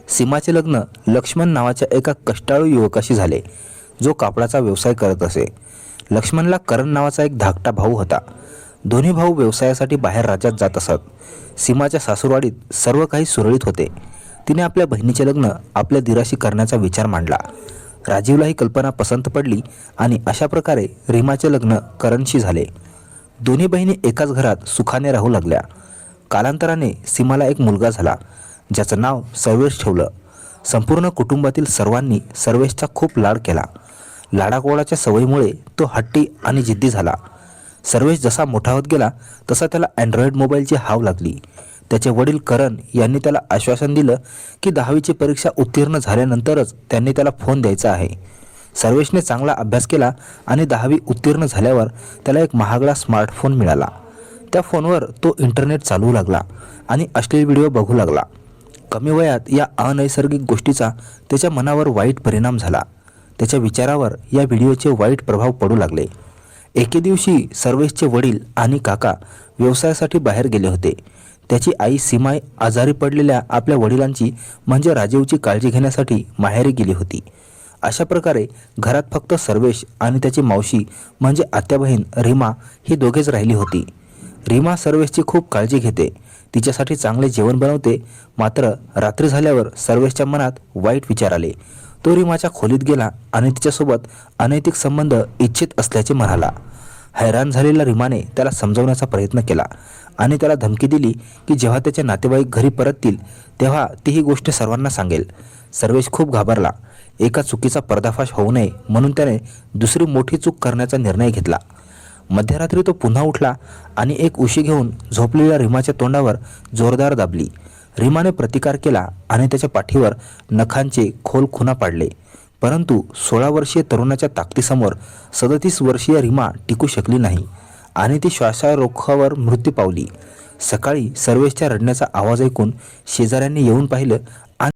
सीमाचे लग्न लक्ष्मण नावाच्या एका कष्टाळू युवकाशी झाले, जो कापडाचा व्यवसाय करत असे. लक्ष्मणला करण नावाचा एक धाकटा भाऊ होता. दोन्ही भाऊ व्यवसायासाठी बाहेर राज्यात जात असत. सीमाच्या सासूरवाडीत सर्व काही सुरळीत होते. तिने आपल्या बहिणीचे लग्न आपल्या दिराशी करण्याचा विचार मांडला. राजीवला ही कल्पना पसंत पडली आणि अशा प्रकारे रीमाचे लग्न करणशी झाले. दोन्ही बहिणी एकाच घरात सुखाने राहू लागल्या. कालांतराने सीमाला एक मुलगा झाला, ज्याचं नाव सर्वेश ठेवलं. संपूर्ण कुटुंबातील सर्वांनी सर्वेशचा खूप लाड केला. लाडाकोडाच्या सवयीमुळे तो हट्टी आणि जिद्दी झाला. सर्वेश जसा मोठा होत गेला तसा त्याला अँड्रॉइड मोबाईलची हाव लागली. त्याचे वडील करण यांनी त्याला आश्वासन दिलं की 10वीची परीक्षा उत्तीर्ण झाल्यानंतरच त्यांनी त्याला फोन द्यायचा आहे. सर्वेशने चांगला अभ्यास केला आणि 10वी उत्तीर्ण झाल्यावर त्याला एक महागडा स्मार्टफोन मिळाला. त्या फोनवर तो इंटरनेट चालवू लागला आणि अश्लील व्हिडिओ बघू लागला. कमी वयात या अनैसर्गिक गोष्टीचा त्याच्या मनावर वाईट परिणाम झाला. त्याच्या विचारावर या व्हिडिओचे वाईट प्रभाव पडू लागले. एके दिवशी सर्वेशचे वडील आणि काका व्यवसायासाठी बाहेर गेले होते. त्याची आई सीमा आजारी पडलेल्या आपल्या वडिलांची म्हणजे राजीवची काळजी घेण्यासाठी माहेरी गेली होती. अशा प्रकारे घरात फक्त सर्वेश आणि त्याची मावशी म्हणजे आत्या बहीण रीमा ही दोघेच राहिली होती. रीमा सर्वेशची खूप काळजी घेते, तिच्यासाठी चांगले जेवण बनवते. मात्र रात्री झाल्यावर सर्वेशच्या मनात वाईट विचार आले. तो रीमाच्या खोलीत गेला आणि तिच्यासोबत अनैतिक संबंध इच्छित असल्याचे म्हणाला. हैराण झालेल्या रीमाने त्याला समजवण्याचा प्रयत्न केला आणि त्याला धमकी दिली की जेव्हा त्याचे नातेवाईक घरी परततील तेव्हा ती ही गोष्ट सर्वांना सांगेल. सर्वेश खूप घाबरला. एका चुकीचा पर्दाफाश होऊ नये म्हणून त्याने दुसरी मोठी चूक करण्याचा निर्णय घेतला. मध्यरात्री तो पुन्हा उठला आणि एक उशी घेऊन झोपलेल्या रीमाच्या तोंडावर जोरदार दाबली. रीमाने प्रतिकार केला आणि त्याच्या पाठीवर नखांचे खोल खुणा पाडले. परंतु 16 वर्षीय तरुणाच्या ताकदीसमोर 37 वर्षीय रीमा टिकू शकली नाही आणि ती श्वासारोखावर मृत्यू पावली. सकाळी सर्वेशच्या रडण्याचा आवाज ऐकून शेजाऱ्यांनी येऊन पाहिलं